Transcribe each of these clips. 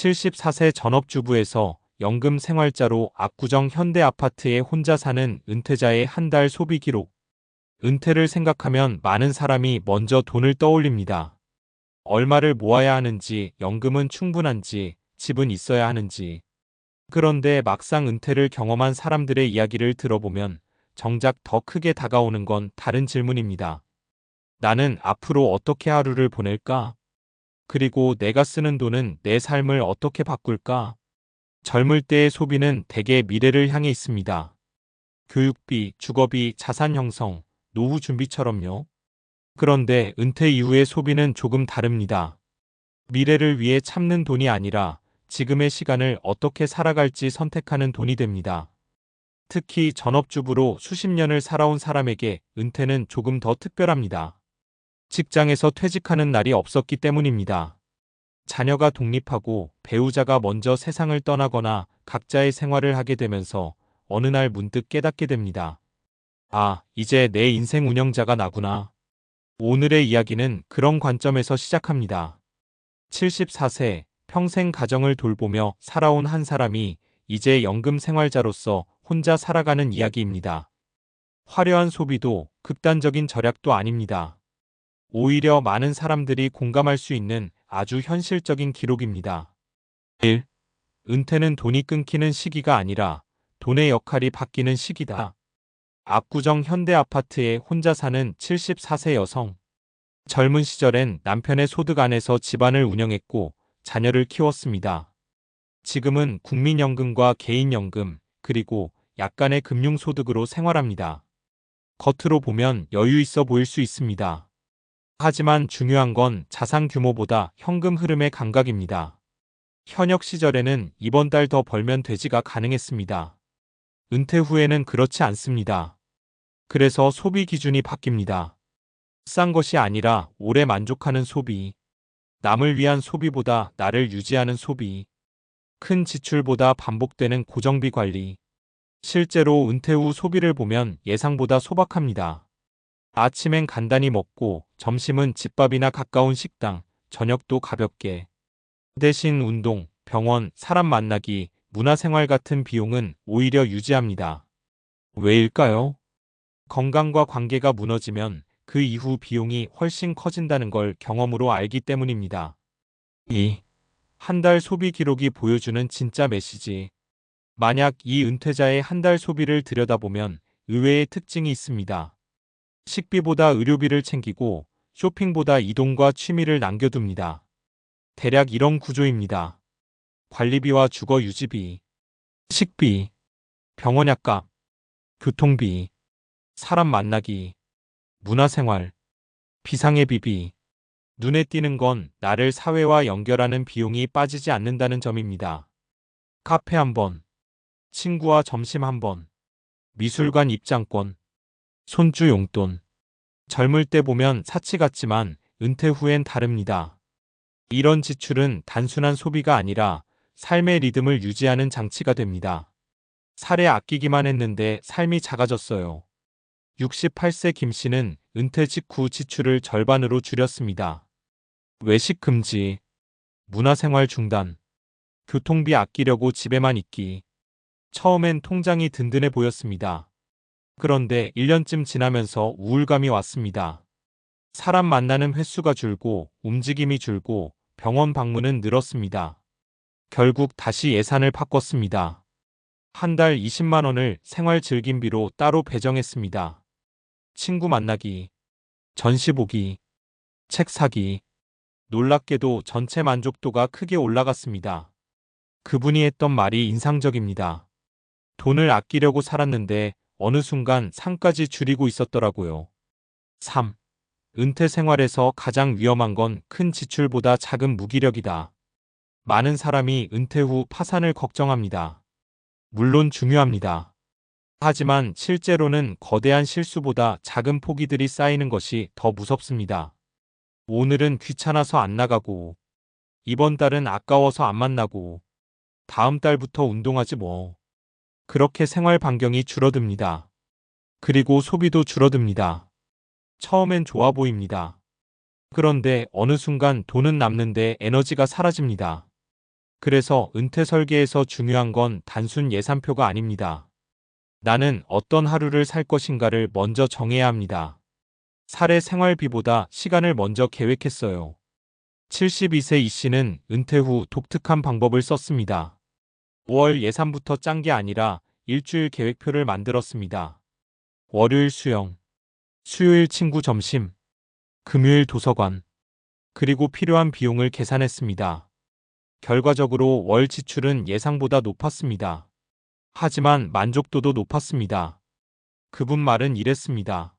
74세 전업주부에서 연금 생활자로 압구정 현대아파트에 혼자 사는 은퇴자의 한 달 소비 기록. 은퇴를 생각하면 많은 사람이 먼저 돈을 떠올립니다. 얼마를 모아야 하는지, 연금은 충분한지, 집은 있어야 하는지. 그런데 막상 은퇴를 경험한 사람들의 이야기를 들어보면 정작 더 크게 다가오는 건 다른 질문입니다. 나는 앞으로 어떻게 하루를 보낼까? 그리고 내가 쓰는 돈은 내 삶을 어떻게 바꿀까? 젊을 때의 소비는 대개 미래를 향해 있습니다. 교육비, 주거비, 자산 형성, 노후 준비처럼요. 그런데 은퇴 이후의 소비는 조금 다릅니다. 미래를 위해 참는 돈이 아니라 지금의 시간을 어떻게 살아갈지 선택하는 돈이 됩니다. 특히 전업주부로 수십 년을 살아온 사람에게 은퇴는 조금 더 특별합니다. 직장에서 퇴직하는 날이 없었기 때문입니다. 자녀가 독립하고 배우자가 먼저 세상을 떠나거나 각자의 생활을 하게 되면서 어느 날 문득 깨닫게 됩니다. 아, 이제 내 인생 운영자가 나구나. 오늘의 이야기는 그런 관점에서 시작합니다. 74세, 평생 가정을 돌보며 살아온 한 사람이 이제 연금 생활자로서 혼자 살아가는 이야기입니다. 화려한 소비도 극단적인 절약도 아닙니다. 오히려 많은 사람들이 공감할 수 있는 아주 현실적인 기록입니다. 1. 은퇴는 돈이 끊기는 시기가 아니라 돈의 역할이 바뀌는 시기다. 압구정 현대아파트에 혼자 사는 74세 여성. 젊은 시절엔 남편의 소득 안에서 집안을 운영했고 자녀를 키웠습니다. 지금은 국민연금과 개인연금, 그리고 약간의 금융소득으로 생활합니다. 겉으로 보면 여유 있어 보일 수 있습니다. 하지만 중요한 건 자산 규모보다 현금 흐름의 감각입니다. 현역 시절에는 이번 달 더 벌면 되지가 가능했습니다. 은퇴 후에는 그렇지 않습니다. 그래서 소비 기준이 바뀝니다. 싼 것이 아니라 오래 만족하는 소비. 남을 위한 소비보다 나를 유지하는 소비. 큰 지출보다 반복되는 고정비 관리. 실제로 은퇴 후 소비를 보면 예상보다 소박합니다. 아침엔 간단히 먹고 점심은 집밥이나 가까운 식당, 저녁도 가볍게. 대신 운동, 병원, 사람 만나기, 문화생활 같은 비용은 오히려 유지합니다. 왜일까요? 건강과 관계가 무너지면 그 이후 비용이 훨씬 커진다는 걸 경험으로 알기 때문입니다. 2. 한 달 소비 기록이 보여주는 진짜 메시지. 만약 이 은퇴자의 한 달 소비를 들여다보면 의외의 특징이 있습니다. 식비보다 의료비를 챙기고 쇼핑보다 이동과 취미를 남겨둡니다. 대략 이런 구조입니다. 관리비와 주거 유지비, 식비, 병원 약값, 교통비, 사람 만나기, 문화생활, 비상예비비. 눈에 띄는 건 나를 사회와 연결하는 비용이 빠지지 않는다는 점입니다. 카페 한 번, 친구와 점심 한 번, 미술관 입장권, 손주 용돈. 젊을 때 보면 사치 같지만 은퇴 후엔 다릅니다. 이런 지출은 단순한 소비가 아니라 삶의 리듬을 유지하는 장치가 됩니다. 살에 아끼기만 했는데 삶이 작아졌어요. 68세 김 씨는 은퇴 직후 지출을 절반으로 줄였습니다. 외식 금지, 문화생활 중단, 교통비 아끼려고 집에만 있기. 처음엔 통장이 든든해 보였습니다. 그런데 1년쯤 지나면서 우울감이 왔습니다. 사람 만나는 횟수가 줄고 움직임이 줄고 병원 방문은 늘었습니다. 결국 다시 예산을 바꿨습니다. 한 달 20만 원을 생활 즐김비로 따로 배정했습니다. 친구 만나기, 전시 보기, 책 사기. 놀랍게도 전체 만족도가 크게 올라갔습니다. 그분이 했던 말이 인상적입니다. 돈을 아끼려고 살았는데 어느 순간 상까지 줄이고 있었더라고요. 3. 은퇴 생활에서 가장 위험한 건 큰 지출보다 작은 무기력이다. 많은 사람이 은퇴 후 파산을 걱정합니다. 물론 중요합니다. 하지만 실제로는 거대한 실수보다 작은 포기들이 쌓이는 것이 더 무섭습니다. 오늘은 귀찮아서 안 나가고, 이번 달은 아까워서 안 만나고, 다음 달부터 운동하지 뭐. 그렇게 생활 반경이 줄어듭니다. 그리고 소비도 줄어듭니다. 처음엔 좋아 보입니다. 그런데 어느 순간 돈은 남는데 에너지가 사라집니다. 그래서 은퇴 설계에서 중요한 건 단순 예산표가 아닙니다. 나는 어떤 하루를 살 것인가를 먼저 정해야 합니다. 사례 생활비보다 시간을 먼저 계획했어요. 72세 이 씨는 은퇴 후 독특한 방법을 썼습니다. 5월 예산부터 짠 게 아니라 일주일 계획표를 만들었습니다. 월요일 수영, 수요일 친구 점심, 금요일 도서관, 그리고 필요한 비용을 계산했습니다. 결과적으로 월 지출은 예상보다 높았습니다. 하지만 만족도도 높았습니다. 그분 말은 이랬습니다.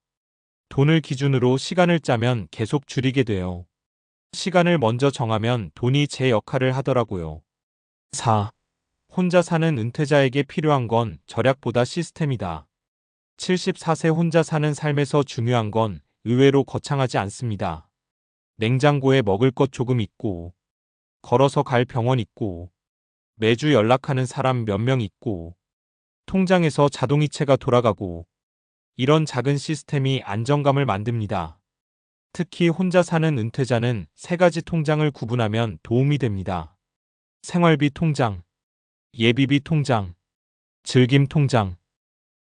돈을 기준으로 시간을 짜면 계속 줄이게 돼요. 시간을 먼저 정하면 돈이 제 역할을 하더라고요. 4. 혼자 사는 은퇴자에게 필요한 건 절약보다 시스템이다. 74세 혼자 사는 삶에서 중요한 건 의외로 거창하지 않습니다. 냉장고에 먹을 것 조금 있고, 걸어서 갈 병원 있고, 매주 연락하는 사람 몇 명 있고, 통장에서 자동이체가 돌아가고, 이런 작은 시스템이 안정감을 만듭니다. 특히 혼자 사는 은퇴자는 세 가지 통장을 구분하면 도움이 됩니다. 생활비 통장, 예비비 통장, 즐김 통장.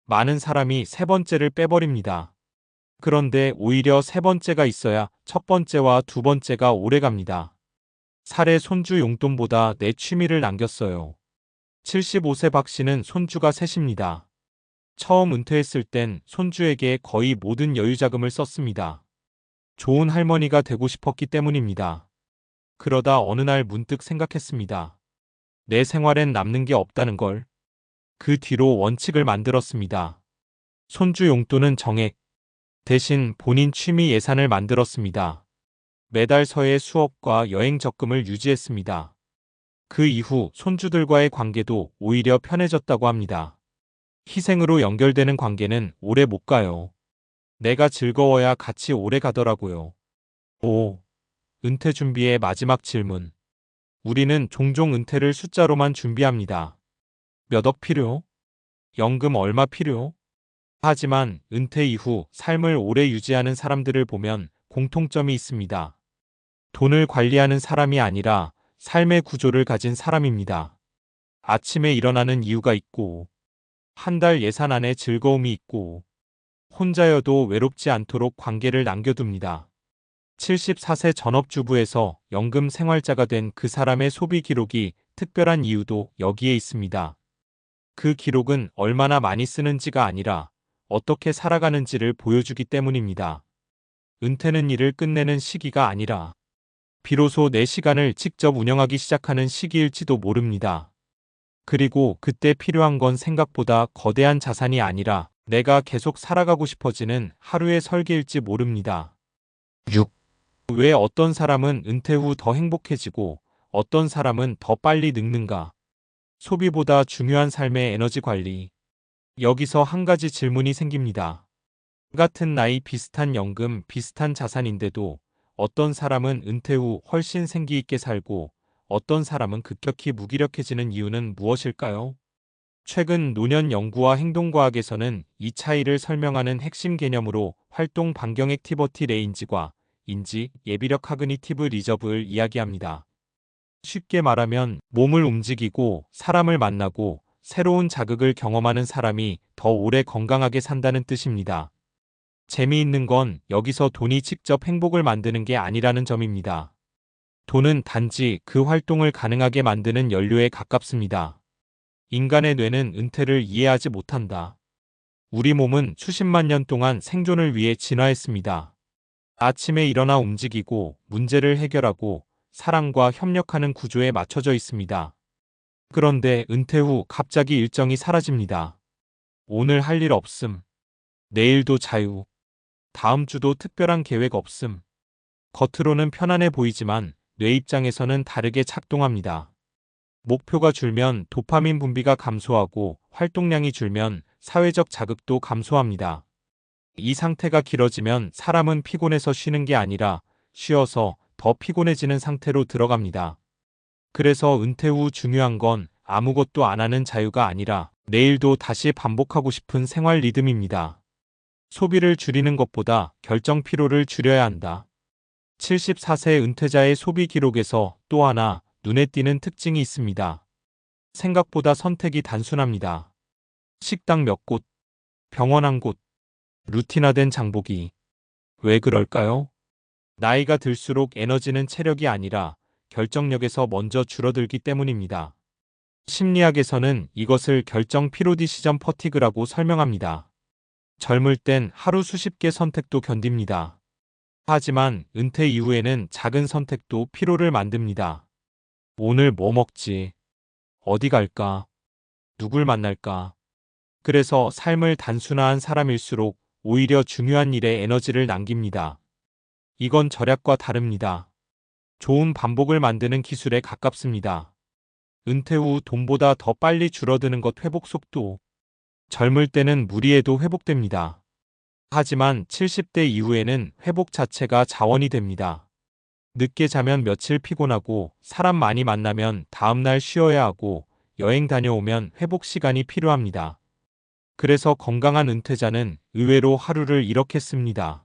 많은 사람이 세 번째를 빼버립니다. 그런데 오히려 세 번째가 있어야 첫 번째와 두 번째가 오래 갑니다. 사례 손주 용돈보다 내 취미를 남겼어요. 75세 박 씨는 손주가 셋입니다. 처음 은퇴했을 땐 손주에게 거의 모든 여유자금을 썼습니다. 좋은 할머니가 되고 싶었기 때문입니다. 그러다 어느 날 문득 생각했습니다. 내 생활엔 남는 게 없다는 걸. 그 뒤로 원칙을 만들었습니다. 손주 용돈은 정액, 대신 본인 취미 예산을 만들었습니다. 매달 서예 수업과 여행 적금을 유지했습니다. 그 이후 손주들과의 관계도 오히려 편해졌다고 합니다. 희생으로 연결되는 관계는 오래 못 가요. 내가 즐거워야 같이 오래 가더라고요. 5. 은퇴 준비의 마지막 질문. 우리는 종종 은퇴를 숫자로만 준비합니다. 몇 억 필요? 연금 얼마 필요? 하지만 은퇴 이후 삶을 오래 유지하는 사람들을 보면 공통점이 있습니다. 돈을 관리하는 사람이 아니라 삶의 구조를 가진 사람입니다. 아침에 일어나는 이유가 있고, 한 달 예산 안에 즐거움이 있고, 혼자여도 외롭지 않도록 관계를 남겨둡니다. 74세 전업주부에서 연금 생활자가 된 그 사람의 소비 기록이 특별한 이유도 여기에 있습니다. 그 기록은 얼마나 많이 쓰는지가 아니라 어떻게 살아가는지를 보여주기 때문입니다. 은퇴는 일을 끝내는 시기가 아니라 비로소 내 시간을 직접 운영하기 시작하는 시기일지도 모릅니다. 그리고 그때 필요한 건 생각보다 거대한 자산이 아니라 내가 계속 살아가고 싶어지는 하루의 설계일지 모릅니다. 6. 왜 어떤 사람은 은퇴 후 더 행복해지고 어떤 사람은 더 빨리 늙는가? 소비보다 중요한 삶의 에너지 관리. 여기서 한 가지 질문이 생깁니다. 같은 나이 비슷한 연금, 비슷한 자산인데도 어떤 사람은 은퇴 후 훨씬 생기 있게 살고 어떤 사람은 급격히 무기력해지는 이유는 무엇일까요? 최근 노년 연구와 행동과학에서는 이 차이를 설명하는 핵심 개념으로 활동 반경 액티버티 레인지과 인지, 예비력 카그니티브 리저브를 이야기합니다. 쉽게 말하면 몸을 움직이고 사람을 만나고 새로운 자극을 경험하는 사람이 더 오래 건강하게 산다는 뜻입니다. 재미있는 건 여기서 돈이 직접 행복을 만드는 게 아니라는 점입니다. 돈은 단지 그 활동을 가능하게 만드는 연료에 가깝습니다. 인간의 뇌는 은퇴를 이해하지 못한다. 우리 몸은 수십만 년 동안 생존을 위해 진화했습니다. 아침에 일어나 움직이고 문제를 해결하고 사람과 협력하는 구조에 맞춰져 있습니다. 그런데 은퇴 후 갑자기 일정이 사라집니다. 오늘 할 일 없음. 내일도 자유. 다음 주도 특별한 계획 없음. 겉으로는 편안해 보이지만 뇌 입장에서는 다르게 작동합니다. 목표가 줄면 도파민 분비가 감소하고 활동량이 줄면 사회적 자극도 감소합니다. 이 상태가 길어지면 사람은 피곤해서 쉬는 게 아니라 쉬어서 더 피곤해지는 상태로 들어갑니다. 그래서 은퇴 후 중요한 건 아무것도 안 하는 자유가 아니라 내일도 다시 반복하고 싶은 생활 리듬입니다. 소비를 줄이는 것보다 결정 피로를 줄여야 한다. 74세 은퇴자의 소비 기록에서 또 하나 눈에 띄는 특징이 있습니다. 생각보다 선택이 단순합니다. 식당 몇 곳, 병원 한 곳, 루틴화된 장보기. 왜 그럴까요? 나이가 들수록 에너지는 체력이 아니라 결정력에서 먼저 줄어들기 때문입니다. 심리학에서는 이것을 결정 피로 디시전 퍼티그라고 설명합니다. 젊을 땐 하루 수십 개 선택도 견딥니다. 하지만 은퇴 이후에는 작은 선택도 피로를 만듭니다. 오늘 뭐 먹지? 어디 갈까? 누굴 만날까? 그래서 삶을 단순화한 사람일수록 오히려 중요한 일에 에너지를 남깁니다. 이건 절약과 다릅니다. 좋은 반복을 만드는 기술에 가깝습니다. 은퇴 후 돈보다 더 빨리 줄어드는 것 회복 속도. 젊을 때는 무리해도 회복됩니다. 하지만 70대 이후에는 회복 자체가 자원이 됩니다. 늦게 자면 며칠 피곤하고 사람 많이 만나면 다음날 쉬어야 하고 여행 다녀오면 회복 시간이 필요합니다. 그래서 건강한 은퇴자는 의외로 하루를 이렇게 씁니다.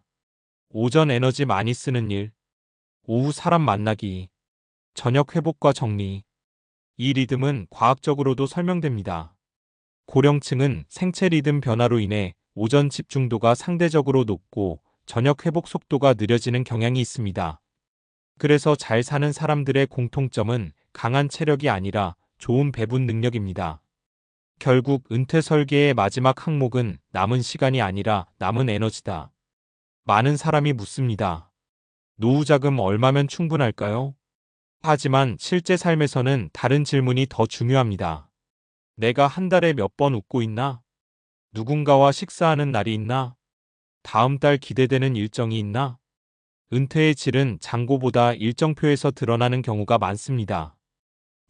오전 에너지 많이 쓰는 일, 오후 사람 만나기, 저녁 회복과 정리. 이 리듬은 과학적으로도 설명됩니다. 고령층은 생체 리듬 변화로 인해 오전 집중도가 상대적으로 높고 저녁 회복 속도가 느려지는 경향이 있습니다. 그래서 잘 사는 사람들의 공통점은 강한 체력이 아니라 좋은 배분 능력입니다. 결국 은퇴 설계의 마지막 항목은 남은 시간이 아니라 남은 에너지다. 많은 사람이 묻습니다. 노후 자금 얼마면 충분할까요? 하지만 실제 삶에서는 다른 질문이 더 중요합니다. 내가 한 달에 몇 번 웃고 있나? 누군가와 식사하는 날이 있나? 다음 달 기대되는 일정이 있나? 은퇴의 질은 잔고보다 일정표에서 드러나는 경우가 많습니다.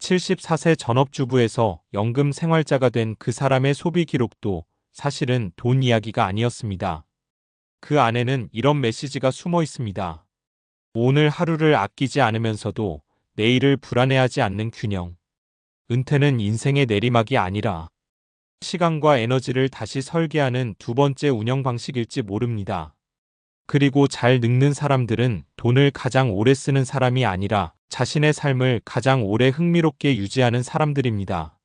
74세 전업주부에서 연금 생활자가 된 그 사람의 소비 기록도 사실은 돈 이야기가 아니었습니다. 그 안에는 이런 메시지가 숨어 있습니다. 오늘 하루를 아끼지 않으면서도 내일을 불안해하지 않는 균형. 은퇴는 인생의 내리막이 아니라 시간과 에너지를 다시 설계하는 두 번째 운영 방식일지 모릅니다. 그리고 잘 늙는 사람들은 돈을 가장 오래 쓰는 사람이 아니라 자신의 삶을 가장 오래 흥미롭게 유지하는 사람들입니다.